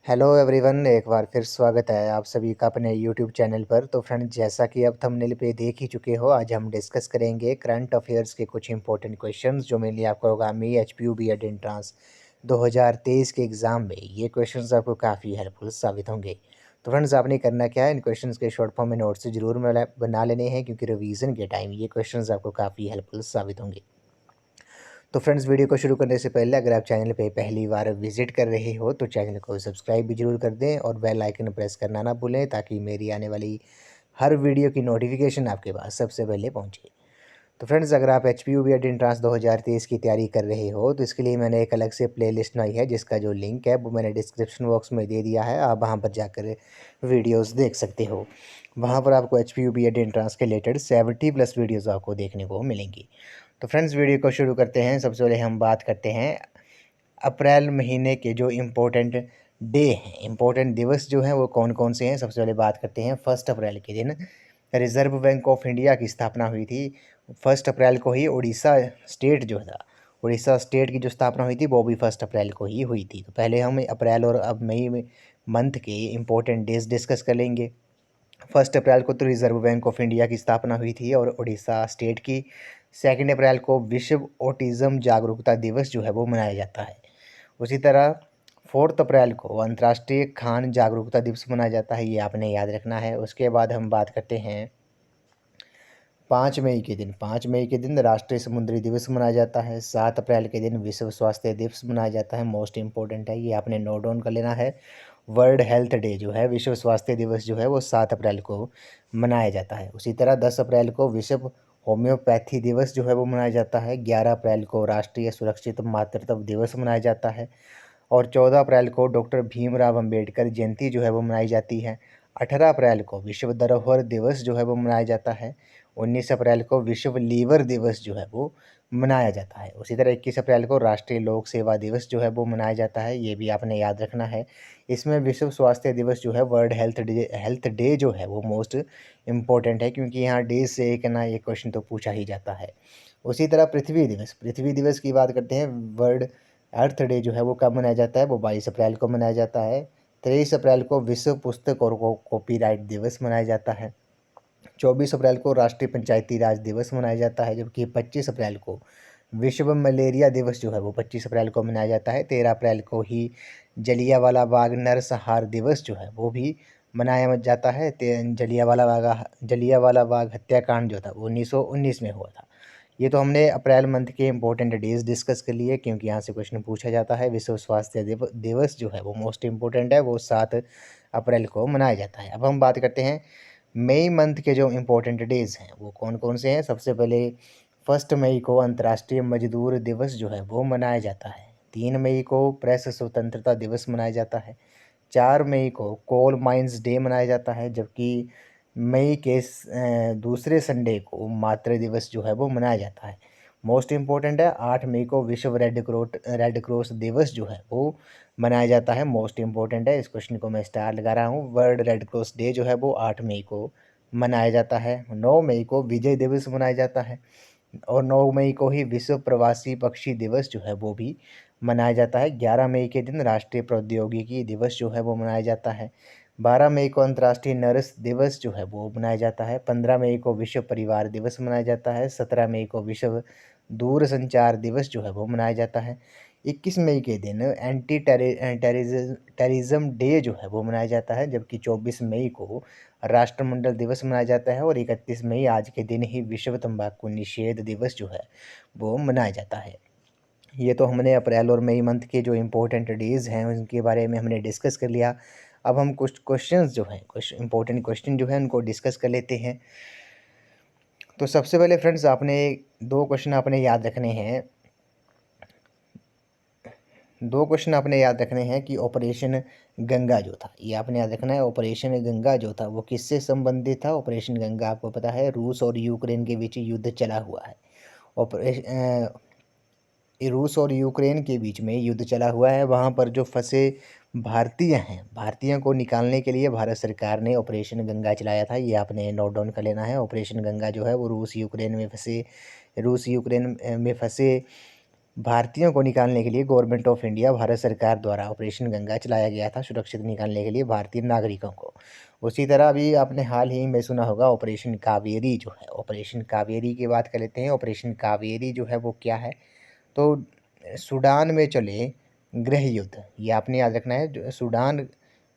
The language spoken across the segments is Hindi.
हेलो एवरीवन, एक बार फिर स्वागत है आप सभी का अपने यूट्यूब चैनल पर। तो फ्रेंड्स, जैसा कि अब थंबनेल पे देख ही चुके हो, आज हम डिस्कस करेंगे करंट अफेयर्स के कुछ इंपॉर्टेंट क्वेश्चंस जो मेनली आपको आगामी एचपीयू बीएड एंट्रेंस 2023 के एग्ज़ाम में ये क्वेश्चंस आपको काफ़ी हेल्पफुल साबित होंगे। तो फ्रेंड्स, आपने करना क्या है, इन क्वेश्चंस के शॉर्ट फॉर्म में नोट्स जरूर बना लेने हैं, क्योंकि रिवीजन के टाइम ये क्वेश्चंस आपको काफ़ी हेल्पफुल साबित होंगे। तो फ्रेंड्स, वीडियो को शुरू करने से पहले अगर आप चैनल पे पहली बार विजिट कर रहे हो तो चैनल को सब्सक्राइब भी जरूर कर दें और बेल आइकन प्रेस करना ना भूलें, ताकि मेरी आने वाली हर वीडियो की नोटिफिकेशन आपके पास सबसे पहले पहुंचे। तो फ्रेंड्स, अगर आप H P U B Ed entrance 2023 की तैयारी कर रहे हो तो इसके लिए मैंने एक अलग से प्लेलिस्ट बनाई है, जिसका जो लिंक है वो मैंने डिस्क्रिप्शन बॉक्स में दे दिया है। आप वहाँ पर जाकर वीडियोस देख सकते हो। वहाँ पर आपको H P U B Ed entrance के रिलेटेड 70+ वीडियोज़ आपको देखने को मिलेंगी। तो फ्रेंड्स, वीडियो को शुरू करते हैं। सबसे पहले हम बात करते हैं अप्रैल महीने के जो इम्पोर्टेंट डे हैं, इम्पोर्टेंट दिवस जो हैं वो कौन कौन से हैं। सबसे पहले बात करते हैं 1 अप्रैल के दिन रिज़र्व बैंक ऑफ इंडिया की स्थापना हुई थी। 1 अप्रैल को ही उड़ीसा स्टेट जो था, उड़ीसा स्टेट की जो स्थापना हुई थी वो भी 1 अप्रैल को ही हुई थी। तो पहले हम अप्रैल और अब मई में मंथ के इम्पोर्टेंट डेज डिस्कस कर लेंगे। 1 अप्रैल को तो रिज़र्व बैंक ऑफ इंडिया की स्थापना हुई थी और उड़ीसा स्टेट की। 2 अप्रैल को विश्व ऑटिज़म जागरूकता दिवस जो है वो मनाया जाता है। उसी तरह 4 अप्रैल को अंतर्राष्ट्रीय खान जागरूकता दिवस मनाया जाता है, ये आपने याद रखना है। उसके बाद हम बात करते हैं 5 मई के दिन। 5 मई के दिन राष्ट्रीय समुद्री दिवस मनाया जाता है। 7 अप्रैल के दिन विश्व स्वास्थ्य दिवस मनाया जाता है, मोस्ट इम्पोर्टेंट है, ये आपने नोट डाउन कर लेना है। वर्ल्ड हेल्थ डे जो है, विश्व स्वास्थ्य दिवस जो है वो 7 अप्रैल को मनाया जाता है। उसी तरह 10 अप्रैल को विश्व होम्योपैथी दिवस जो है वो मनाया जाता है। 11 अप्रैल को राष्ट्रीय सुरक्षित मातृत्व दिवस मनाया जाता है। और 14 अप्रैल को डॉक्टर भीमराव अंबेडकर जयंती जो है वो मनाई जाती है। 18 अप्रैल को विश्व धरोहर दिवस जो है वो मनाया जाता है। 19 अप्रैल को विश्व लीवर दिवस जो है वो मनाया जाता है। उसी तरह 21 अप्रैल को राष्ट्रीय लोक सेवा दिवस जो है वो मनाया जाता है, ये भी आपने याद रखना है। इसमें विश्व स्वास्थ्य दिवस जो है, वर्ल्ड हेल्थ डे जो है वो मोस्ट इम्पोर्टेंट है, क्योंकि यहाँ डे से एक ना एक क्वेश्चन तो पूछा ही जाता है। उसी तरह पृथ्वी दिवस की बात करते हैं। वर्ल्ड अर्थ डे जो है वो कब मनाया जाता है, वो 22 अप्रैल को मनाया जाता है। 23 अप्रैल को विश्व पुस्तक और कॉपीराइट दिवस मनाया जाता है। 24 अप्रैल को राष्ट्रीय पंचायती राज दिवस मनाया जाता है, जबकि 25 अप्रैल को विश्व मलेरिया दिवस जो है वो 25 अप्रैल को मनाया जाता है। 13 अप्रैल को ही जलियांवाला बाग नरसंहार दिवस जो है वो भी मनाया जाता है। जलियांवाला बाग हत्याकांड जो था वो 1919 में हुआ था। ये तो हमने अप्रैल मंथ के इम्पोर्टेंट डेज डिस्कस कर लिए, क्योंकि यहाँ से क्वेश्चन पूछा जाता है। विश्व स्वास्थ्य दिवस जो है वो मोस्ट इम्पोर्टेंट है, वो 7 अप्रैल को मनाया जाता है। अब हम बात करते हैं मई मंथ के जो इम्पोर्टेंट डेज़ हैं वो कौन कौन से हैं। सबसे पहले 1 मई को अंतर्राष्ट्रीय मजदूर दिवस जो है वो मनाया जाता है। 3 मई को प्रेस स्वतंत्रता दिवस मनाया जाता है। 4 मई को कोल माइंस डे मनाया जाता है, जबकि मई के दूसरे संडे को मातृ दिवस जो है वो मनाया जाता है। मोस्ट इम्पोर्टेंट है, 8 मई को विश्व रेड क्रॉस दिवस जो है वो मनाया जाता है, मोस्ट इम्पोर्टेंट है। इस क्वेश्चन को मैं स्टार लगा रहा हूँ। वर्ल्ड रेड क्रॉस डे जो है वो 8 मई को मनाया जाता है। 9 मई को विजय दिवस मनाया जाता है और 9 मई को ही विश्व प्रवासी पक्षी दिवस जो है वो भी मनाया जाता है। 11 मई के दिन राष्ट्रीय प्रौद्योगिकी दिवस जो है वो मनाया जाता है। 12 मई को अंतर्राष्ट्रीय नर्स दिवस जो है वो मनाया जाता है। 15 मई को विश्व परिवार दिवस मनाया जाता है। 17 मई को विश्व दूर संचार दिवस जो है वो मनाया जाता है। 21 मई के दिन एंटी टेररिज्म डे जो है वो मनाया जाता है, जबकि 24 मई को राष्ट्रमंडल दिवस मनाया जाता है और 31 मई आज के दिन ही विश्व तंबाकू निषेध दिवस जो है वो मनाया जाता है। ये तो हमने अप्रैल और मई मंथ के जो इम्पोर्टेंट डेज़ हैं उनके बारे में हमने डिस्कस कर लिया। अब हम कुछ क्वेश्चंस जो हैं, कुछ इम्पोर्टेंट क्वेश्चन जो हैं उनको डिस्कस कर लेते हैं। तो सबसे पहले फ्रेंड्स, आपने 2 क्वेश्चन आपने याद रखने हैं। 2 क्वेश्चन आपने याद रखने हैं कि ऑपरेशन गंगा जो था, ये आपने याद रखना है। ऑपरेशन गंगा जो था वो किससे संबंधित था। ऑपरेशन गंगा आपको पता है, रूस और यूक्रेन के बीच युद्ध चला हुआ है। ऑपरेशन रूस और यूक्रेन के बीच में युद्ध चला हुआ है। वहाँ पर जो फंसे भारतीय हैं, भारतीयों को निकालने के लिए भारत सरकार ने ऑपरेशन गंगा चलाया था, ये आपने नोट डाउन कर लेना है। ऑपरेशन गंगा जो है वो रूस यूक्रेन में फंसे भारतीयों को निकालने के लिए गवर्नमेंट ऑफ इंडिया भारत सरकार द्वारा ऑपरेशन गंगा चलाया गया था, सुरक्षित निकालने के लिए भारतीय नागरिकों को। उसी तरह अभी आपने हाल ही में सुना होगा ऑपरेशन कावेरी जो है, ऑपरेशन कावेरी की बात कर लेते हैं। ऑपरेशन कावेरी जो है वो क्या है, तो सूडान में चले गृह युद्ध, ये आपने याद रखना है। जो सूडान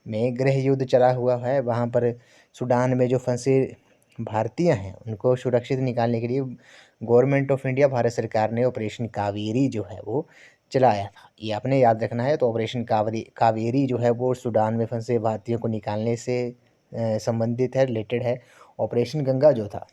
में गृह युद्ध चला हुआ है, वहाँ पर सूडान में जो फंसे भारतीय हैं उनको सुरक्षित निकालने के लिए गवर्नमेंट ऑफ इंडिया भारत सरकार ने ऑपरेशन कावेरी जो है वो चलाया था, ये आपने याद रखना है। तो ऑपरेशन कावेरी जो है वो सूडान में फंसे भारतीयों को निकालने से संबंधित है, रिलेटेड है। ऑपरेशन गंगा जो था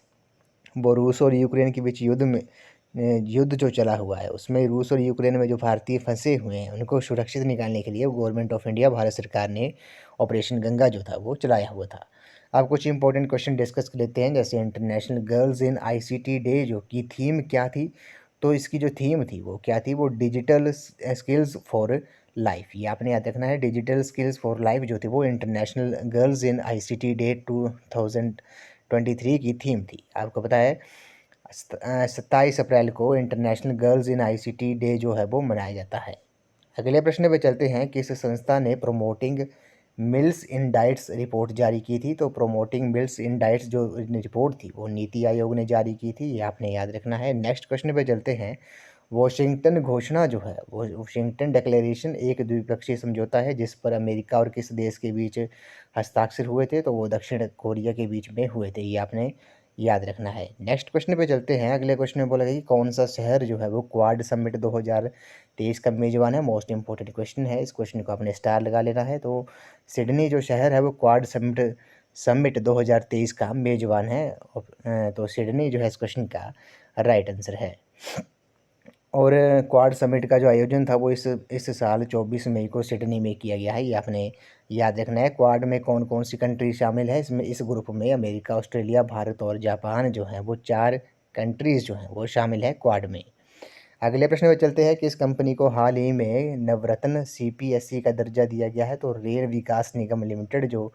वो रूस और यूक्रेन के बीच युद्ध जो चला हुआ है, उसमें रूस और यूक्रेन में जो भारतीय फंसे हुए हैं उनको सुरक्षित निकालने के लिए गवर्नमेंट ऑफ इंडिया भारत सरकार ने ऑपरेशन गंगा जो था वो चलाया हुआ था। अब कुछ इंपॉर्टेंट क्वेश्चन डिस्कस कर लेते हैं, जैसे international girls in ICT day जो की थीम क्या थी, तो इसकी जो थीम थी वो क्या थी, वो डिजिटल स्किल्स फॉर लाइफ, ये आपने याद रखना है। डिजिटल स्किल्स फॉर लाइफ जो थी वो international girls in ICT day 2023 की थीम थी। आपको पता है 27 अप्रैल को international girls in ICT day जो है वो मनाया जाता है। अगले प्रश्न पे चलते हैं, किस संस्था ने प्रोमोटिंग मिल्स इन डाइट्स रिपोर्ट जारी की थी, तो प्रोमोटिंग मिल्स इन डाइट्स जो रिपोर्ट थी वो नीति आयोग ने जारी की थी, ये आपने याद रखना है। नेक्स्ट क्वेश्चन पे चलते हैं, वॉशिंगटन घोषणा जो है वो वॉशिंगटन डिक्लेरेशन एक द्विपक्षीय समझौता है जिस पर अमेरिका और किस देश के बीच हस्ताक्षर हुए थे, तो वो दक्षिण कोरिया के बीच में हुए थे, ये आपने याद रखना है। नेक्स्ट क्वेश्चन पे चलते हैं, अगले क्वेश्चन में बोला गया कि कौन सा शहर जो है वो क्वाड समिट 2023 का मेजबान है। मोस्ट इंपॉर्टेंट क्वेश्चन है, इस क्वेश्चन को आपने स्टार लगा लेना है। तो सिडनी जो शहर है वो क्वाड समिट 2023 का मेजबान है। तो सिडनी जो है इस क्वेश्चन का राइट आंसर है। और क्वाड समिट का जो आयोजन था वो इस साल 24 मई को सिडनी में किया गया है, ये आपने याद रखना है। क्वाड में कौन कौन सी कंट्री शामिल है, इसमें इस ग्रुप में अमेरिका, ऑस्ट्रेलिया, भारत और जापान जो है वो 4 कंट्रीज़ जो हैं वो शामिल है क्वाड में। अगले प्रश्न में चलते हैं, किस कंपनी को हाल ही में नवरत्न सीपीएसई का दर्जा दिया गया है, तो रेल विकास निगम लिमिटेड जो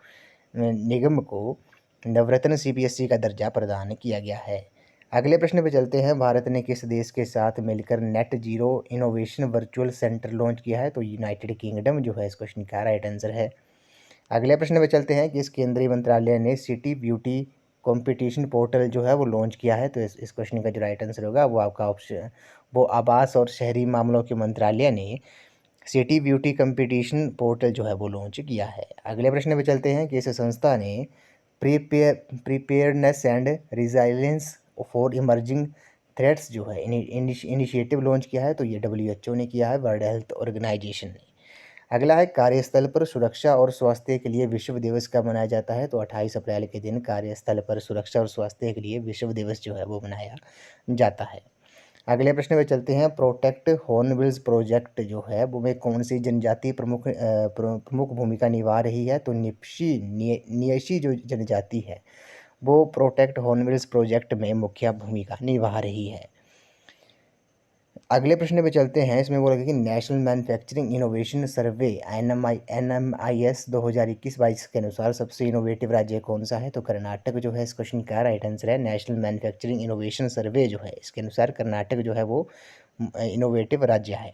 निगम को नवरत्न सीपीएसई का दर्जा प्रदान किया गया है। अगले प्रश्न पे चलते हैं, भारत ने किस देश के साथ मिलकर net zero innovation virtual centre launch किया है, तो यूनाइटेड किंगडम जो है इस क्वेश्चन का राइट आंसर है। अगले प्रश्न पे चलते हैं, किस केंद्रीय मंत्रालय ने सिटी ब्यूटी कंपटीशन पोर्टल जो है वो लॉन्च किया है, तो इस क्वेश्चन का जो राइट आंसर होगा वो आपका ऑप्शन, वो आवास और शहरी मामलों के मंत्रालय ने सिटी ब्यूटी कंपटीशन पोर्टल जो है वो लॉन्च किया है। अगले प्रश्न पे चलते हैं, किस संस्था ने preparedness and resilience for emerging threats जो है इनिशिएटिव लॉन्च किया है, तो ये WHO ने किया है, वर्ल्ड हेल्थ ऑर्गेनाइजेशन ने। अगला है, कार्यस्थल पर सुरक्षा और स्वास्थ्य के लिए विश्व दिवस कब मनाया जाता है, तो 28 अप्रैल के दिन कार्यस्थल पर सुरक्षा और स्वास्थ्य के लिए विश्व दिवस जो है वो मनाया जाता है। अगले प्रश्न पे चलते हैं, प्रोटेक्ट हॉर्नबिल्स प्रोजेक्ट जो है वो में कौन सी जनजाति प्रमुख भूमिका निभा रही है, तो नियशी जो जनजाति है वो प्रोटेक्ट हॉर्नबिल्स प्रोजेक्ट में मुख्य भूमिका निभा रही है। अगले प्रश्न पे चलते हैं, इसमें बोला गया कि नेशनल मैन्युफैक्चरिंग इनोवेशन सर्वे NMIS 2021-22 के अनुसार सबसे इनोवेटिव राज्य कौन सा है, तो कर्नाटक जो है इस क्वेश्चन का राइट आंसर है। नेशनल मैन्युफैक्चरिंग इनोवेशन सर्वे जो है इसके अनुसार कर्नाटक जो है वो इनोवेटिव राज्य है।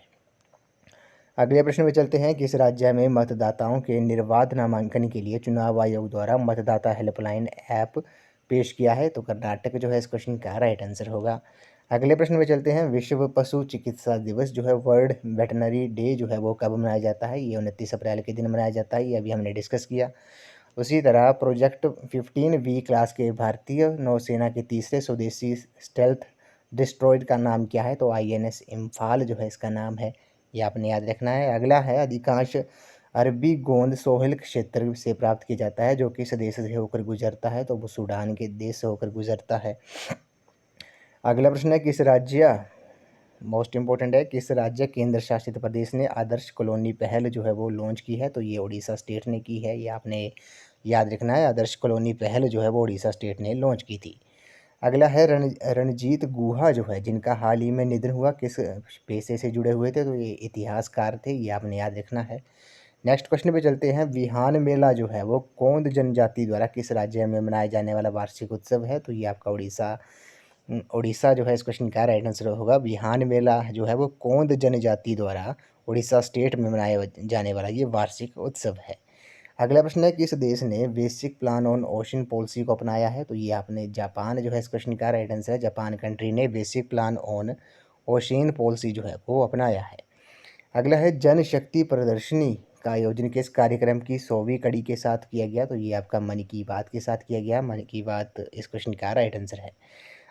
अगले प्रश्न पे चलते हैं, किस राज्य में मतदाताओं के निर्बाध नामांकन के लिए चुनाव आयोग द्वारा मतदाता हेल्पलाइन ऐप पेश किया है, तो कर्नाटक जो है इस क्वेश्चन का राइट आंसर होगा। अगले प्रश्न में चलते हैं, विश्व पशु चिकित्सा दिवस जो है वर्ल्ड वेटनरी डे जो है वो कब मनाया जाता है, ये 29 अप्रैल के दिन मनाया जाता है, ये अभी हमने डिस्कस किया। उसी तरह प्रोजेक्ट 15V क्लास के भारतीय नौसेना के तीसरे स्वदेशी स्टेल्थ डिस्ट्रॉयड का नाम क्या है, तो INS इम्फाल जो है इसका नाम है, ये आपने याद रखना है। अगला है, अधिकांश अरबी गोंद सोहेल क्षेत्र से प्राप्त किया जाता है जो किस देश से होकर गुजरता है, तो वो सूडान के देश से होकर गुजरता है। अगला प्रश्न है, किस राज्य, मोस्ट इंपॉर्टेंट है, किस राज्य केंद्र शासित प्रदेश ने आदर्श कॉलोनी पहल जो है वो लॉन्च की है, तो ये उड़ीसा स्टेट ने की है, ये आपने याद रखना है। आदर्श कॉलोनी पहल जो है वो उड़ीसा स्टेट ने लॉन्च की थी। अगला है, रणजीत गुहा जो है जिनका हाल ही में निधन हुआ, किस पेशे से जुड़े हुए थे, तो ये इतिहासकार थे, ये आपने याद रखना है। नेक्स्ट क्वेश्चन पे चलते हैं, बिहान मेला जो है वो गोंड जनजाति द्वारा किस राज्य में मनाए जाने वाला वार्षिक उत्सव है, तो ये आपका उड़ीसा उड़ीसा जो है इस क्वेश्चन का राइट आंसर होगा। बिहान मेला जो है वो कोंद जनजाति द्वारा उड़ीसा स्टेट में मनाया जाने वाला ये वार्षिक उत्सव है। अगला प्रश्न है, किस देश ने basic plan on ocean policy को अपनाया है? तो ये आपने जापान जो है इस क्वेश्चन का राइट आंसर है। जापान कंट्री ने basic plan on ocean policy जो है वो अपनाया है। अगला है, जन शक्ति प्रदर्शनी का आयोजन किस कार्यक्रम की 100वीं कड़ी के साथ किया गया? तो ये आपका मन की बात के साथ किया गया। मन की बात इस क्वेश्चन का राइट आंसर है।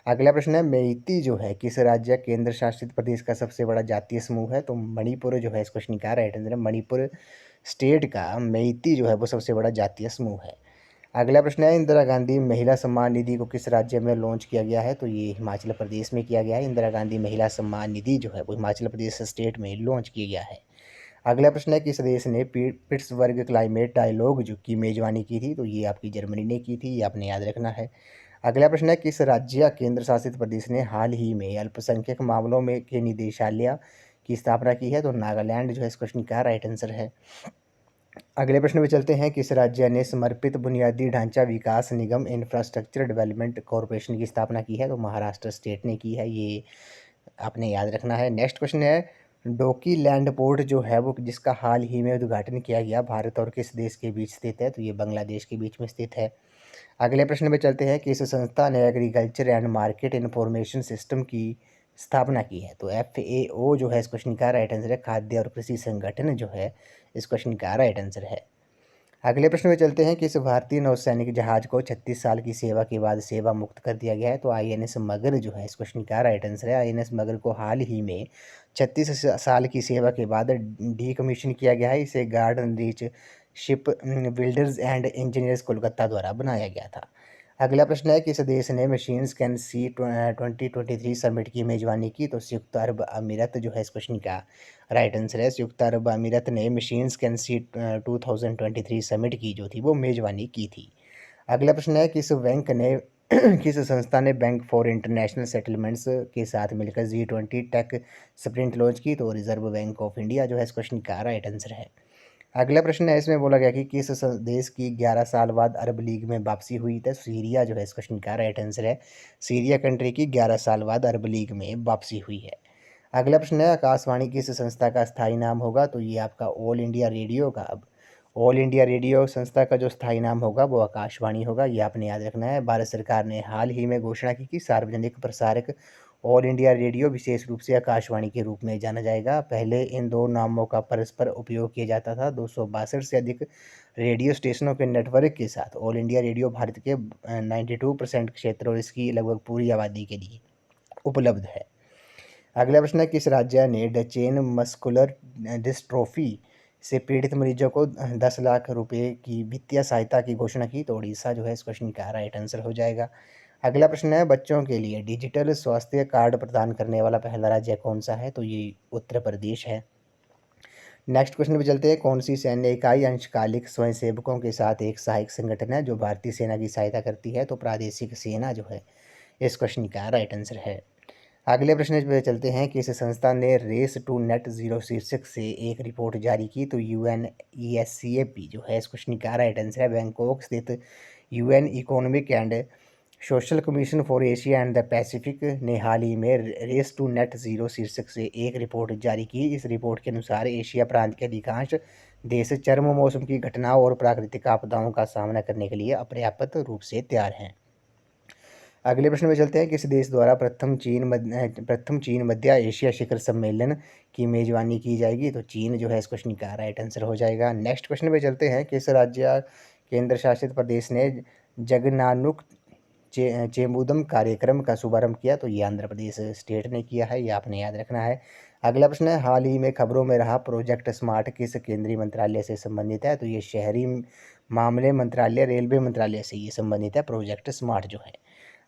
अगला प्रश्न है, मेइती जो है किस राज्य केंद्र शासित प्रदेश का सबसे बड़ा जातीय समूह है? तो मणिपुर जो है इस क्वेश्चन का राइट आंसर है। मणिपुर स्टेट का मेइती जो है वो सबसे बड़ा जातीय समूह है। अगला प्रश्न है, इंदिरा गांधी महिला सम्मान निधि को किस राज्य में लॉन्च किया गया है? तो ये हिमाचल प्रदेश में किया गया है। इंदिरा गांधी महिला सम्मान निधि जो है वो हिमाचल प्रदेश स्टेट में लॉन्च किया गया है। अगला प्रश्न है, किस देश ने पिट्सबर्ग क्लाइमेट डायलॉग जो की मेजबानी की थी? तो ये आपकी जर्मनी ने की थी, ये आपने याद रखना है। अगला प्रश्न है, किस राज्य या केंद्र शासित प्रदेश ने हाल ही में अल्पसंख्यक मामलों में के निदेशालय की स्थापना की है? तो नागालैंड जो है इस क्वेश्चन का राइट आंसर है। अगले प्रश्न में चलते हैं, किस राज्य ने समर्पित बुनियादी ढांचा विकास निगम इंफ्रास्ट्रक्चर डेवलपमेंट कॉरपोरेशन की स्थापना की है? तो महाराष्ट्र स्टेट ने की है, ये आपने याद रखना है। नेक्स्ट क्वेश्चन है, डोकी लैंड पोर्ट जो है वो जिसका हाल ही में उद्घाटन किया गया भारत और किस देश के बीच स्थित है? तो ये बांग्लादेश के बीच में स्थित है। अगले प्रश्न में चलते हैं, किस संस्था ने agriculture and market information system की स्थापना की है? तो FAO जो है इस क्वेश्चन का राइट आंसर है। खाद्य और कृषि संगठन जो है इस क्वेश्चन का राइट आंसर है। अगले प्रश्न में चलते हैं, किस भारतीय नौसैनिक जहाज को 36 साल की सेवा के बाद सेवा मुक्त कर दिया गया है? तो INS मगर जो है इस क्वेश्चन का राइट आंसर है। INS मगर को हाल ही में 36 साल की सेवा के बाद डीकमीशन किया गया है। इसे garden reach ship builders and engineers Kolkata द्वारा बनाया गया था। अगला प्रश्न है, किस देश ने मशीन्स कैन सी 2023 समिट की मेजबानी की? तो संयुक्त अरब अमीरत जो है इस क्वेश्चन का राइट आंसर है। संयुक्त अरब अमीरत ने मशीन्स कैन सी 2023 समिट की जो थी वो मेजबानी की थी। अगला प्रश्न है, किस बैंक ने किस संस्था ने बैंक फॉर इंटरनेशनल सेटलमेंट्स के साथ मिलकर G20 टेक स्प्रिंट लॉन्च की? तो रिजर्व बैंक ऑफ इंडिया जो है इस क्वेश्चन का राइट आंसर है। अगला प्रश्न है, इसमें बोला गया कि किस देश की 11 साल बाद अरब लीग में वापसी हुई? तो सीरिया जो है इस क्वेश्चन का राइट आंसर है। सीरिया कंट्री की 11 साल बाद अरब लीग में वापसी हुई है। अगला प्रश्न है, आकाशवाणी किस संस्था का स्थायी नाम होगा? तो ये आपका ऑल इंडिया रेडियो का अब ऑल इंडिया रेडियो संस्था का जो स्थायी नाम होगा वो आकाशवाणी होगा, ये आपने याद रखना है। भारत सरकार ने हाल ही में घोषणा की कि सार्वजनिक प्रसारक ऑल इंडिया रेडियो विशेष रूप से आकाशवाणी के रूप में जाना जाएगा। पहले इन दो नामों का परस्पर उपयोग किया जाता था। 262 से अधिक रेडियो स्टेशनों के नेटवर्क के साथ ऑल इंडिया रेडियो भारत के 92% क्षेत्र और इसकी लगभग पूरी आबादी के लिए उपलब्ध है। अगला प्रश्न है, किस राज्य ने डचेन मस्कुलर डिस्ट्रोफी से पीड़ित मरीजों को 10 लाख रुपए की वित्तीय सहायता की घोषणा की? तो उड़ीसा जो है इस क्वेश्चन का राइट आंसर हो जाएगा। अगला प्रश्न है, बच्चों के लिए डिजिटल स्वास्थ्य कार्ड प्रदान करने वाला पहला राज्य कौन सा है? तो ये उत्तर प्रदेश है। नेक्स्ट क्वेश्चन पे चलते हैं, कौन सी सैन्य इकाई अंशकालिक स्वयंसेवकों के साथ एक सहायक संगठन है जो भारतीय सेना की सहायता करती है? तो प्रादेशिक सेना जो है इस क्वेश्चन का राइट आंसर है। अगले प्रश्न पे चलते हैं, किस संस्था ने रेस टू नेट जीरो शीर्षक से एक रिपोर्ट जारी की? तो UNESCAP जो है इस क्वेश्चन का राइट आंसर है। बैंकॉक स्थित UN economic and social commission for Asia and the Pacific ने हाल ही में रेस टू नेट जीरो शीर्षक से एक रिपोर्ट जारी की। इस रिपोर्ट के अनुसार एशिया प्रांत के अधिकांश देश चरम मौसम की घटनाओं और प्राकृतिक आपदाओं का सामना करने के लिए अपर्याप्त रूप से तैयार हैं। अगले प्रश्न में चलते हैं, किस देश द्वारा प्रथम चीन मध्य एशिया शिखर सम्मेलन की मेजबानी की जाएगी? तो चीन जो है इस क्वेश्चन का राइट आंसर हो जाएगा। नेक्स्ट क्वेश्चन पे चलते हैं, किस राज्य केंद्र शासित प्रदेश ने जगनानुक चेमुदम कार्यक्रम का शुभारंभ किया? तो ये आंध्र प्रदेश स्टेट ने किया है, ये आपने याद रखना है। अगला प्रश्न है, हाल ही में खबरों में रहा प्रोजेक्ट स्मार्ट किस केंद्रीय मंत्रालय से संबंधित है? तो ये शहरी मामले मंत्रालय रेलवे मंत्रालय से ये संबंधित है प्रोजेक्ट स्मार्ट जो है।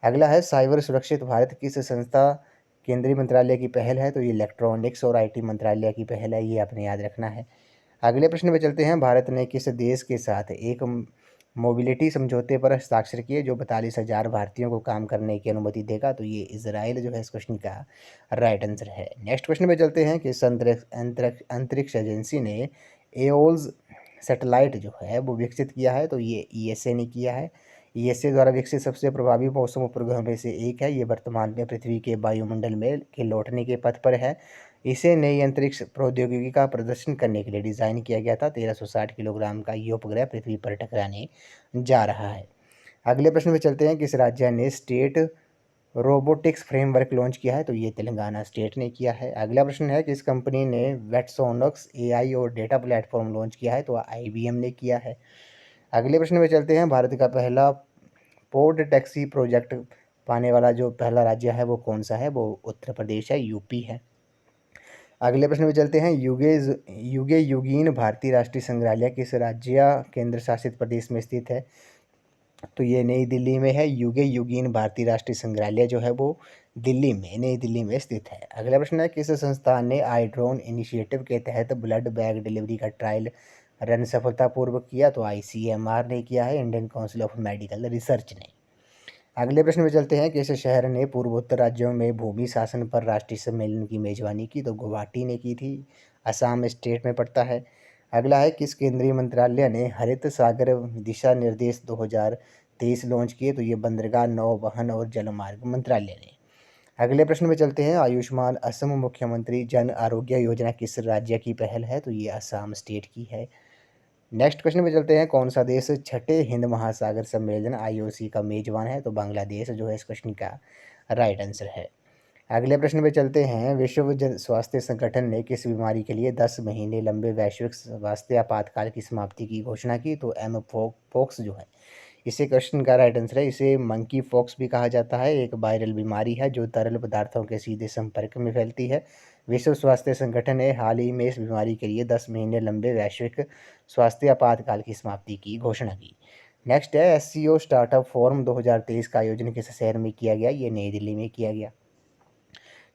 अगला है, साइबर सुरक्षित भारत किस संस्था केंद्रीय मंत्रालय की पहल है? तो ये इलेक्ट्रॉनिक्स और IT मंत्रालय की पहल है, ये आपने याद रखना है। अगले प्रश्न में चलते हैं, भारत ने किस देश के साथ एक मोबिलिटी समझौते पर हस्ताक्षर किए जो 42,000 भारतीयों को काम करने की अनुमति देगा? तो ये इजराइल जो है इस क्वेश्चन का राइट आंसर है। नेक्स्ट क्वेश्चन में चलते हैं, किस अंतरिक्ष एजेंसी ने एओल्स सैटेलाइट जो है वो विकसित किया है? तो ये ESA ने किया है। ईएसए द्वारा विकसित सबसे प्रभावी मौसम उपग्रह में से एक है। ये वर्तमान में पृथ्वी के वायुमंडल में के लौटने के पथ पर है। इसे नई अंतरिक्ष प्रौद्योगिकी का प्रदर्शन करने के लिए डिज़ाइन किया गया था। 1360 किलोग्राम का ये उपग्रह पृथ्वी पर टकराने जा रहा है। अगले प्रश्न में चलते हैं, किस राज्य ने स्टेट रोबोटिक्स फ्रेमवर्क लॉन्च किया है? तो ये तेलंगाना स्टेट ने किया है। अगला प्रश्न है, किस कंपनी ने वेटसोनक्स एआई और डेटा प्लेटफॉर्म लॉन्च किया है? तो आईबीएम ने किया है। अगले प्रश्न में चलते हैं, भारत का पहला पोड टैक्सी प्रोजेक्ट पाने वाला जो पहला राज्य है वो कौन सा है? वो उत्तर प्रदेश है, यूपी है। अगले प्रश्न में चलते हैं, युगे युगीन भारतीय राष्ट्रीय संग्रहालय किस राज्य केंद्र शासित प्रदेश में स्थित है? तो ये नई दिल्ली में है। युगे युगीन भारतीय राष्ट्रीय संग्रहालय जो है वो दिल्ली में, नई दिल्ली में स्थित है। अगला प्रश्न है, किस संस्थान ने आई ड्रोन इनिशिएटिव के तहत ब्लड बैग डिलीवरी का ट्रायल रन सफलतापूर्वक किया? तो आईसीएमआर ने किया है, Indian council of medical research ने। अगले प्रश्न में चलते हैं, किस शहर ने पूर्वोत्तर राज्यों में भूमि शासन पर राष्ट्रीय सम्मेलन की मेजबानी की? तो गुवाहाटी ने की थी, असम स्टेट में पड़ता है। अगला है, किस केंद्रीय मंत्रालय ने हरित सागर दिशा निर्देश 2023 लॉन्च किए? तो ये बंदरगाह, नौ वहन और जलमार्ग मंत्रालय ने। अगले प्रश्न में चलते हैं, आयुष्मान असम मुख्यमंत्री जन आरोग्य योजना किस राज्य की पहल है? तो ये असम स्टेट की है। नेक्स्ट क्वेश्चन पे चलते हैं, कौन सा देश छठे हिंद महासागर सम्मेलन आईओसी का मेजबान है? तो बांग्लादेश जो है इस क्वेश्चन का राइट आंसर है। अगले प्रश्न पे चलते हैं, विश्व जन स्वास्थ्य संगठन ने किस बीमारी के लिए 10 महीने लंबे वैश्विक स्वास्थ्य आपातकाल की समाप्ति की घोषणा की? तो एम पॉक्स जो है इसे क्वेश्चन का राइट आंसर है। इसे मंकी पॉक्स भी कहा जाता है, एक वायरल बीमारी है जो तरल पदार्थों के सीधे संपर्क में फैलती है। विश्व स्वास्थ्य संगठन ने हाल ही में इस बीमारी के लिए 10 महीने लंबे वैश्विक स्वास्थ्य आपातकाल की समाप्ति की घोषणा की। नेक्स्ट है, एससीओ स्टार्टअप फोरम 2023 का आयोजन किस शहर में किया गया? ये नई दिल्ली में किया गया।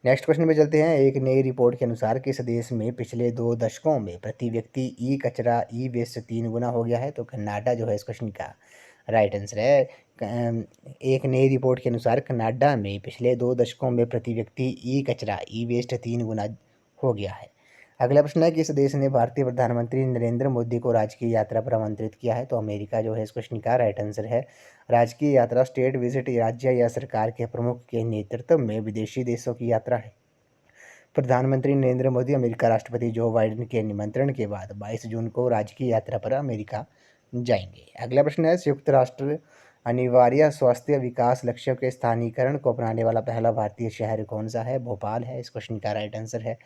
नेक्स्ट क्वेश्चन पे चलते हैं, एक नई रिपोर्ट के अनुसार किस देश में पिछले 2 दशकों में प्रति व्यक्ति ई कचरा ई वेस्ट 3 गुना हो गया है? तो कनाडा जो है इस क्वेश्चन का राइट आंसर है। एक नई रिपोर्ट के अनुसार कनाडा में पिछले 2 दशकों में प्रति व्यक्ति ई कचरा ई वेस्ट 3 गुना हो गया है। अगला प्रश्न है, किस देश ने भारतीय प्रधानमंत्री नरेंद्र मोदी को राजकीय यात्रा पर आमंत्रित किया है? तो अमेरिका जो है इस क्वेश्चन का राइट आंसर है। राजकीय यात्रा स्टेट विजिट राज्य या सरकार के प्रमुख के नेतृत्व में विदेशी देशों की यात्रा है। प्रधानमंत्री नरेंद्र मोदी अमेरिका राष्ट्रपति जो बाइडेन के निमंत्रण के बाद 22 जून को राजकीय यात्रा पर अमेरिका जाएंगे। अगला प्रश्न है, संयुक्त राष्ट्र अनिवार्य स्वास्थ्य विकास लक्ष्यों के स्थानीयकरण को अपनाने वाला पहला भारतीय शहर कौन सा है? भोपाल है, इस क्वेश्चन का राइट आंसर है।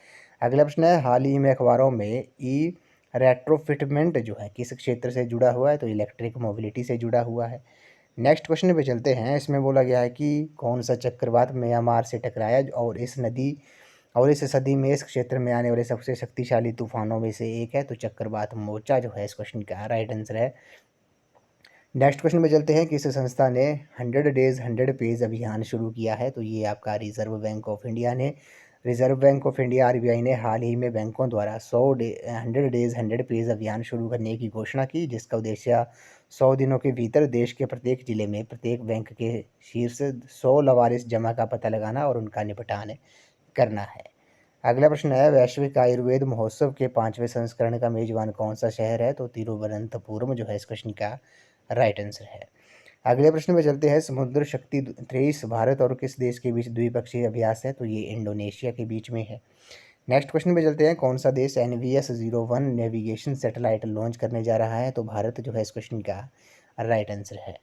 अगला प्रश्न है, हाल ही में अखबारों में ई रेट्रोफिटमेंट जो है किस क्षेत्र से जुड़ा हुआ है? तो इलेक्ट्रिक मोबिलिटी से जुड़ा हुआ है। नेक्स्ट क्वेश्चन पे चलते हैं, इसमें बोला गया है कि कौन सा चक्रवात म्यांमार से टकराया और इस सदी में इस क्षेत्र में आने वाले सबसे शक्तिशाली तूफानों में से एक है? तो चक्रवात मोचा जो है इस क्वेश्चन का राइट आंसर है। नेक्स्ट क्वेश्चन में चलते हैं, किस संस्था ने 100 डेज 100 पेज अभियान शुरू किया है? तो ये आपका रिजर्व बैंक ऑफ इंडिया ने, reserve bank of India RBI ने हाल ही में बैंकों द्वारा 100 डेज 100 पेज अभियान शुरू करने की घोषणा की, जिसका उद्देश्य 100 दिनों के भीतर देश के प्रत्येक जिले में प्रत्येक बैंक के शीर्ष 100 लवारिस जमा का पता लगाना और उनका निपटान करना है। अगला प्रश्न है, वैश्विक आयुर्वेद महोत्सव के 5वें संस्करण का मेजबान कौन सा शहर है? तो तिरुवनंतपुरम जो है इस क्वेश्चन का राइट आंसर है। अगले प्रश्न में चलते हैं, समुद्र शक्ति 23 भारत और किस देश के बीच द्विपक्षीय अभ्यास है? तो ये इंडोनेशिया के बीच में है। नेक्स्ट क्वेश्चन में चलते हैं, कौन सा देश NVS-01 नेविगेशन सैटेलाइट लॉन्च करने जा रहा है? तो भारत जो है इस क्वेश्चन का राइट आंसर है।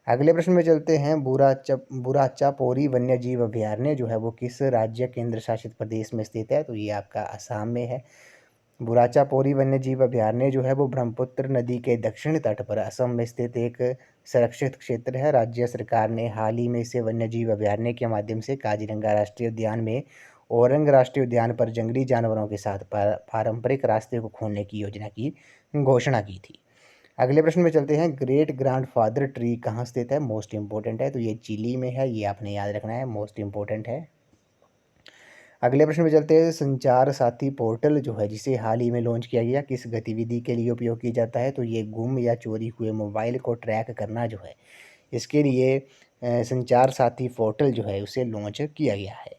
अगले प्रश्न में चलते हैं, बुराचापोरी वन्य जीव अभयारण्य जो है वो किस राज्य केंद्र शासित प्रदेश में स्थित है? तो ये आपका असम में है। बुराचापोरी वन्य जीव अभयारण्य जो है वो ब्रह्मपुत्र नदी के दक्षिण तट पर असम में स्थित एक संरक्षित क्षेत्र है। राज्य सरकार ने हाल ही में इसे वन्य जीव अभयारण्य के माध्यम से काजीरंगा राष्ट्रीय उद्यान में औरंग राष्ट्रीय उद्यान पर जंगली जानवरों के साथ पारंपरिक रास्ते को खोलने की योजना की घोषणा की थी। अगले प्रश्न में चलते हैं, ग्रेट ग्रैंडफादर ट्री कहाँ स्थित है? मोस्ट इंपॉर्टेंट है, तो ये चिली में है, ये आपने याद रखना है, मोस्ट इंपॉर्टेंट है। अगले प्रश्न में चलते हैं, संचार साथी पोर्टल जो है जिसे हाल ही में लॉन्च किया गया किस गतिविधि के लिए उपयोग किया जाता है? तो ये गुम या चोरी हुए मोबाइल को ट्रैक करना जो है इसके लिए संचार साथी पोर्टल जो है उसे लॉन्च किया गया है।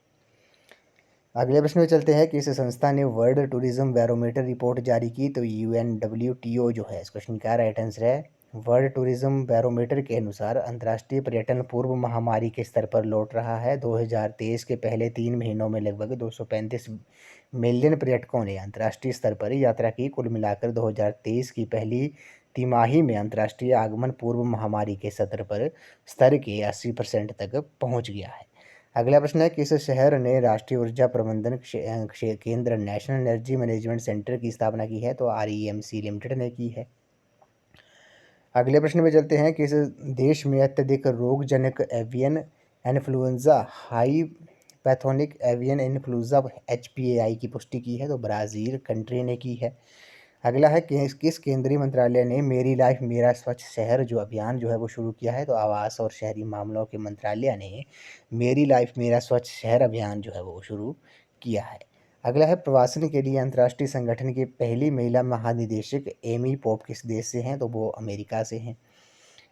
अगले प्रश्न में चलते हैं, किस संस्था ने वर्ल्ड टूरिज्म बैरोमीटर रिपोर्ट जारी की? तो UNWTO जो है इस क्वेश्चन का राइट आंसर है। वर्ल्ड टूरिज्म बैरोमीटर के अनुसार अंतर्राष्ट्रीय पर्यटन पूर्व महामारी के स्तर पर लौट रहा है। 2023 के पहले 3 महीनों में लगभग 235 मिलियन पर्यटकों ने अंतर्राष्ट्रीय स्तर पर यात्रा की। कुल मिलाकर 2023 की पहली तिमाही में अंतर्राष्ट्रीय आगमन पूर्व महामारी के स्तर के 80% तक पहुंच गया है। अगला प्रश्न है, किस शहर ने राष्ट्रीय ऊर्जा प्रबंधन केंद्र नेशनल एनर्जी मैनेजमेंट सेंटर की स्थापना की है? तो REMC लिमिटेड ने की है। अगले प्रश्न में चलते हैं, किस देश में अत्यधिक रोगजनक avian influenza high pathogenic avian influenza HPAI की पुष्टि की है? तो ब्राज़ील कंट्री ने की है। अगला है, किस केंद्रीय मंत्रालय ने मेरी लाइफ मेरा स्वच्छ शहर जो अभियान जो है वो शुरू किया है? तो आवास और शहरी मामलों के मंत्रालय ने मेरी लाइफ मेरा स्वच्छ शहर अभियान जो है वो शुरू किया है। अगला है, प्रवासन के लिए अंतर्राष्ट्रीय संगठन की पहली महिला महानिदेशक एमी पोप किस देश से हैं? तो वो अमेरिका से हैं।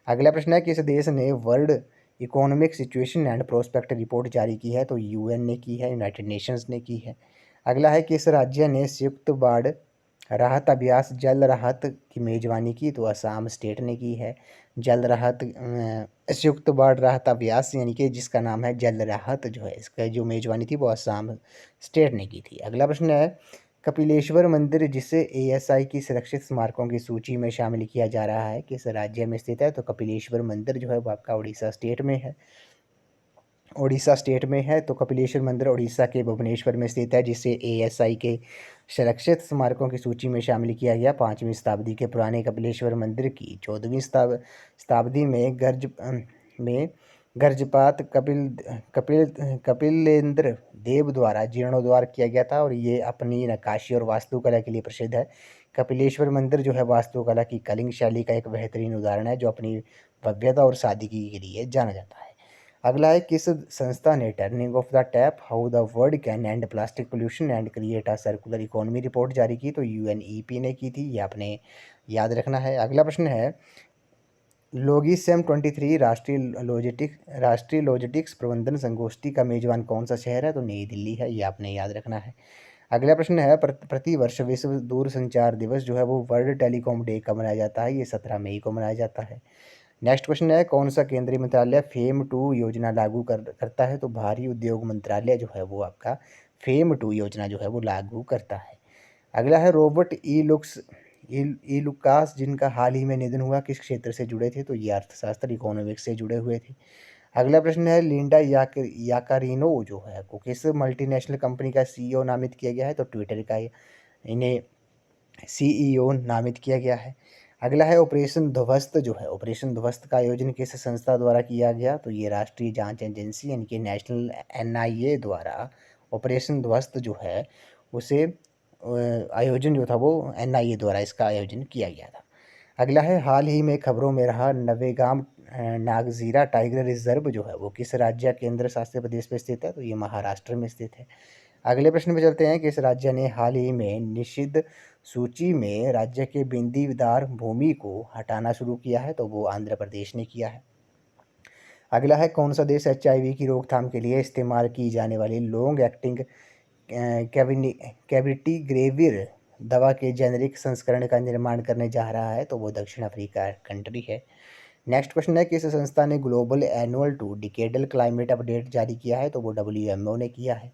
अगला प्रश्न है, किस देश ने world economic situation and prospect report जारी की है? तो UN ने की है, यूनाइटेड नेशंस ने की है। अगला है, किस राज्य ने संयुक्त बाढ़ राहत अभ्यास जल राहत की मेजबानी की? तो असम स्टेट ने की है। जल राहत संयुक्त बाढ़ राहत अभ्यास यानी कि जिसका नाम है जल राहत जो है, इसका जो मेजबानी थी वो असम स्टेट ने की थी। अगला प्रश्न है, कपिलेश्वर मंदिर जिसे ASI की सुरक्षित स्मारकों की सूची में शामिल किया जा रहा है, किस राज्य में स्थित है? तो कपिलेश्वर मंदिर जो है वो आपका उड़ीसा स्टेट में है। उड़ीसा स्टेट में है। तो कपिलेश्वर मंदिर उड़ीसा के भुवनेश्वर में स्थित है, जिसे ASI के सुरक्षित स्मारकों की सूची में शामिल किया गया। 5वीं शताब्दी के पुराने कपिलेश्वर मंदिर की 14वीं शताब्दी में गर्जपात कपिलेंद्र देव द्वारा जीर्णोद्धार किया गया था और ये अपनी नक्काशी और वास्तुकला के लिए प्रसिद्ध है। कपिलेश्वर मंदिर जो है वास्तुकला की कलिंग शैली का एक बेहतरीन उदाहरण है, जो अपनी भव्यता और सादगी के लिए जाना जाता है। अगला है, किस संस्था ने turning of the tap how the world can and plastic pollution and create a circular economy report जारी की? तो UNEP ने की थी, ये आपने याद रखना है। अगला प्रश्न है, लोगिसैम 23 राष्ट्रीय लॉजिस्टिक्स प्रबंधन संगोष्ठी का मेजबान कौन सा शहर है? तो नई दिल्ली है, ये आपने याद रखना है। अगला प्रश्न है, प्रति वर्ष विश्व दूरसंचार दिवस जो है वो वर्ल्ड टेलीकॉम डे कब मनाया जाता है? ये 17 मई को मनाया जाता है। नेक्स्ट क्वेश्चन है, कौन सा केंद्रीय मंत्रालय फेम 2 योजना लागू करता है? तो भारी उद्योग मंत्रालय जो है वो आपका फेम 2 योजना जो है वो लागू करता है। अगला है, रॉबर्ट ई लुकास जिनका हाल ही में निधन हुआ, किस क्षेत्र से जुड़े थे? तो ये अर्थशास्त्र इकोनॉमिक्स से जुड़े हुए थे। अगला प्रश्न है, लिंडा याकारिनो जो है वो किस मल्टीनेशनल कंपनी का CEO नामित किया गया है? तो ट्विटर का इन्हें CEO नामित किया गया है। अगला है, ऑपरेशन ध्वस्त जो है, ऑपरेशन ध्वस्त का आयोजन किस संस्था द्वारा किया गया? तो ये राष्ट्रीय जांच एजेंसी यानी कि नेशनल NIA द्वारा ऑपरेशन ध्वस्त जो है उसे आयोजन जो था वो NIA द्वारा इसका आयोजन किया गया था। अगला है, हाल ही में खबरों में रहा नवेगाम नागजीरा टाइगर रिजर्व जो है वो किस राज्य केंद्र शासित प्रदेश में स्थित है? तो ये महाराष्ट्र में स्थित है। अगले प्रश्न पे चलते हैं, किस राज्य ने हाल ही में निषिद्ध सूची में राज्य के बिंदीदार भूमि को हटाना शुरू किया है? तो वो आंध्र प्रदेश ने किया है। अगला है, कौन सा देश HIV की रोकथाम के लिए इस्तेमाल की जाने वाली लॉन्ग एक्टिंग कैविटिग्रेविर दवा के जेनेरिक संस्करण का निर्माण करने जा रहा है? तो वो दक्षिण अफ्रीका कंट्री है। नेक्स्ट क्वेश्चन है, किस संस्था ने global annual to decadal climate update जारी किया है? तो वो WMO ने किया है।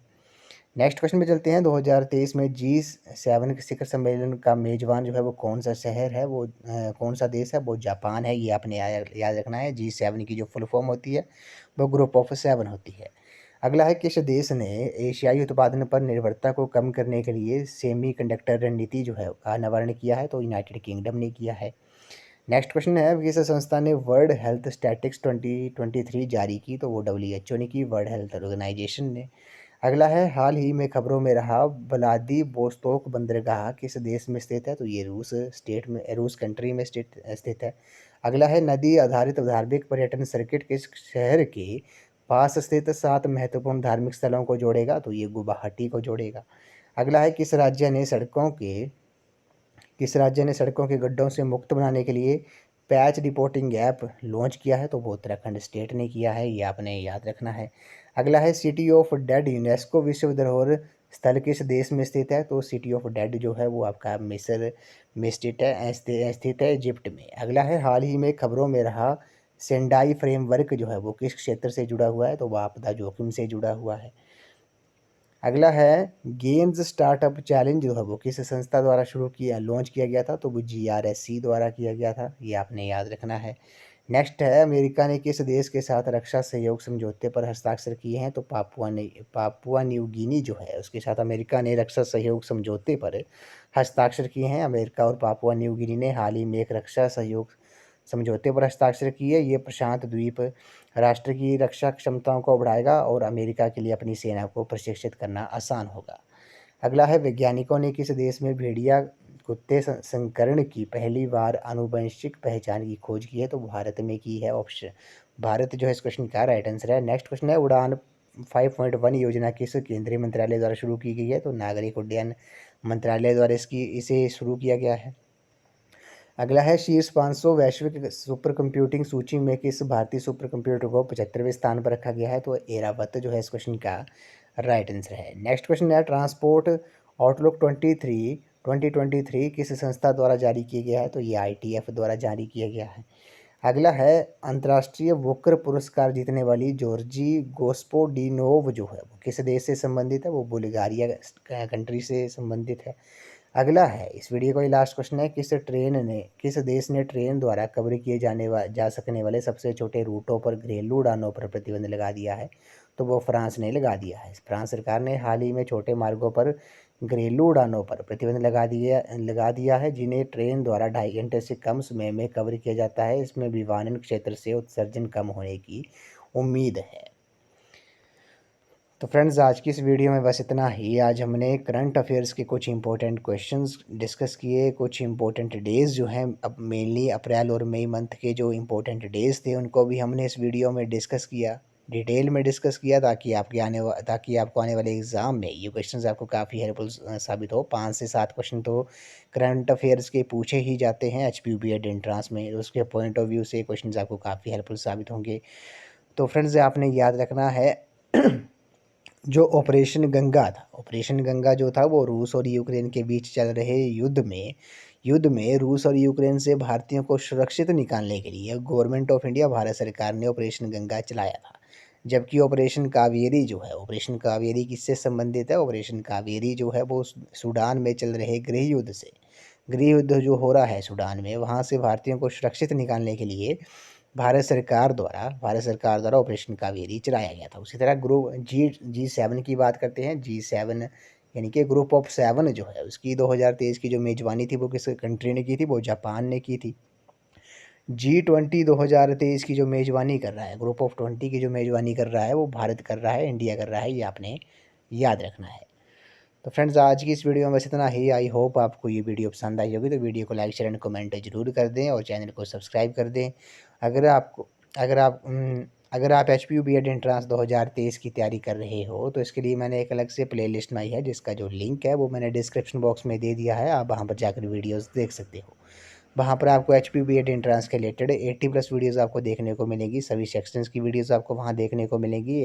नेक्स्ट क्वेश्चन पे चलते हैं, 2023 में G7 शिखर सम्मेलन का मेजबान जो है वो कौन सा शहर है, वो कौन सा देश है? वो जापान है, ये आपने याद रखना है। G7 की जो फुल फॉर्म होती है वो ग्रुप ऑफ 7 होती है। अगला है, किस देश ने एशियाई उत्पादन पर निर्भरता को कम करने के लिए सेमीकंडक्टर रणनीति जो है का अनावरण किया है? तो यूनाइटेड किंगडम ने किया है। नेक्स्ट क्वेश्चन है, किस संस्था ने वर्ल्ड हेल्थ स्टैटिस्टिक्स 2023 जारी की? तो वो WHO ने की, वर्ल्ड हेल्थ ऑर्गेनाइजेशन ने। अगला है, हाल ही में खबरों में रहा व्लादिवोस्तोक बंदरगाह किस देश में स्थित है? तो ये रूस कंट्री में स्थित है। अगला है, नदी आधारित धार्मिक पर्यटन सर्किट किस शहर के पास स्थित 7 महत्वपूर्ण धार्मिक स्थलों को जोड़ेगा? तो ये गुवाहाटी को जोड़ेगा। अगला है, किस राज्य ने सड़कों के गड्ढों से मुक्त बनाने के लिए पैच रिपोर्टिंग ऐप लॉन्च किया है? तो वो उत्तराखंड स्टेट ने किया है, ये आपने याद रखना है। अगला है, सिटी ऑफ डेड यूनेस्को विश्व धरोहर स्थल किस देश में स्थित है? तो सिटी ऑफ डेड जो है वो आपका मिस्र में स्थित है, इजिप्ट में। अगला है, हाल ही में खबरों में रहा सेंडाई फ्रेमवर्क जो है वो किस क्षेत्र से जुड़ा हुआ है? तो वो आपदा जोखिम से जुड़ा हुआ है। अगला है, गेम्स स्टार्टअप चैलेंज जो है वो किस संस्था द्वारा लॉन्च किया गया था? तो वो GRSC द्वारा किया गया था, ये आपने याद रखना है। नेक्स्ट है, अमेरिका ने किस देश के साथ रक्षा सहयोग समझौते पर हस्ताक्षर किए हैं? तो पापुआ न्यू गिनी जो है उसके साथ अमेरिका ने रक्षा सहयोग समझौते पर हस्ताक्षर किए हैं। अमेरिका और पापुआ न्यू गिनी ने हाल ही में एक रक्षा सहयोग समझौते पर हस्ताक्षर किए। ये प्रशांत द्वीप राष्ट्र की रक्षा क्षमताओं को बढ़ाएगा और अमेरिका के लिए अपनी सेना को प्रशिक्षित करना आसान होगा। अगला है, वैज्ञानिकों ने किस देश में भेड़िया कुत्ते संकरण की पहली बार आनुवंशिक पहचान की खोज की है? तो भारत में की है। ऑप्शन भारत जो है इस क्वेश्चन का राइट आंसर है। नेक्स्ट क्वेश्चन है, उड़ान 5.1 योजना किस केंद्रीय मंत्रालय द्वारा शुरू की गई है? तो नागरिक उड्डयन मंत्रालय द्वारा इसे शुरू किया गया है। अगला है, शीर्ष 500 वैश्विक सुपर कंप्यूटिंग सूची में किस भारतीय सुपर कंप्यूटर को 75वें स्थान पर रखा गया है? तो एरावत जो है इस क्वेश्चन का राइट आंसर है। नेक्स्ट क्वेश्चन है, ट्रांसपोर्ट आउटलुक 2023 किस संस्था द्वारा जारी किया गया है? तो ये ITF द्वारा जारी किया गया है। अगला है, अंतर्राष्ट्रीय वोकर पुरस्कार जीतने वाली जॉर्जी गोस्पोडिनोव जो है वो किस देश से संबंधित है? वो बुल्गारिया कंट्री से संबंधित है। अगला है, इस वीडियो का लास्ट क्वेश्चन है, किस देश ने ट्रेन द्वारा कवर किए जा सकने वाले सबसे छोटे रूटों पर घरेलू उड़ानों पर प्रतिबंध लगा दिया है? तो वो फ्रांस ने लगा दिया है। फ्रांस सरकार ने हाल ही में छोटे मार्गों पर घरेलू उड़ानों पर प्रतिबंध लगा दिया है, जिन्हें ट्रेन द्वारा 2.5 घंटे से कम समय में कवर किया जाता है। इसमें विमानन क्षेत्र से उत्सर्जन कम होने की उम्मीद है। तो फ्रेंड्स, आज की इस वीडियो में बस इतना ही। आज हमने करंट अफेयर्स के कुछ इंपॉर्टेंट क्वेश्चंस डिस्कस किए, कुछ इंपॉर्टेंट डेज़ जो हैं, अब मेनली अप्रैल और मई मंथ के जो इंपॉर्टेंट डेज़ थे उनको भी हमने इस वीडियो में डिस्कस किया, डिटेल में डिस्कस किया, ताकि आपको आने वाले एग्ज़ाम में ये क्वेश्चंस आपको काफ़ी हेल्पफुल साबित हो। 5 से 7 क्वेश्चन तो करंट अफेयर्स के पूछे ही जाते हैं HPU BEd एंट्रेंस में, तो उसके पॉइंट ऑफ व्यू से क्वेश्चन आपको काफ़ी हेल्पफुल साबित होंगे। तो फ्रेंड्स, आपने याद रखना है जो ऑपरेशन गंगा जो था वो रूस और यूक्रेन के बीच चल रहे युद्ध में रूस और यूक्रेन से भारतीयों को सुरक्षित निकालने के लिए गवर्नमेंट ऑफ इंडिया, भारत सरकार ने ऑपरेशन गंगा चलाया था। जबकि ऑपरेशन कावेरी किससे संबंधित है? ऑपरेशन कावेरी जो है वो सूडान में चल रहे गृह युद्ध जो हो रहा है सूडान में, वहाँ से भारतीयों को सुरक्षित निकालने के लिए भारत सरकार द्वारा ऑपरेशन कावेरी चलाया गया था। उसी तरह ग्रुप G7 की बात करते हैं। G7 यानी कि ग्रुप ऑफ 7 जो है उसकी 2023 की जो मेज़बानी थी वो किस कंट्री ने की थी? वो जापान ने की थी। G20 2023 की जो मेज़बानी कर रहा है, ग्रुप ऑफ 20 की जो मेज़बानी कर रहा है वो भारत कर रहा है, इंडिया कर रहा है, ये आपने याद रखना है। तो फ्रेंड्स, आज की इस वीडियो में बस इतना ही। आई होप आपको ये वीडियो पसंद आई होगी, तो वीडियो को लाइक शेयर एंड कमेंट जरूर कर दें और चैनल को सब्सक्राइब कर दें। अगर आपको अगर आप अगर आप HPU BEd एंट्रेंस 2023 की तैयारी कर रहे हो तो इसके लिए मैंने एक अलग से प्लेलिस्ट बनाई है, जिसका जो लिंक है वो मैंने डिस्क्रिप्शन बॉक्स में दे दिया है। आप वहाँ पर जाकर वीडियोज़ देख सकते हो। वहाँ पर आपको HPU BEd एंट्रेंस के रिलेटेड 80+ वीडियोज़ आपको देखने को मिलेंगी। सभी सेक्शंस की वीडियोज़ आपको वहाँ देखने को मिलेंगी।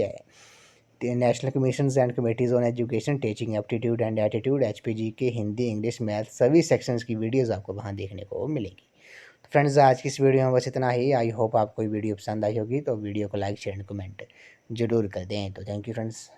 National commissions and committees on education, teaching aptitude and attitude, HPG के हिंदी, इंग्लिश, मैथ सभी सेक्शंस की वीडियोज़ आपको वहाँ देखने को मिलेगी। तो फ्रेंड्स, आज की इस वीडियो में बस इतना ही। आई होप आपको ये वीडियो पसंद आई होगी, तो वीडियो को लाइक शेयर एंड कमेंट जरूर कर दें। तो थैंक यू फ्रेंड्स।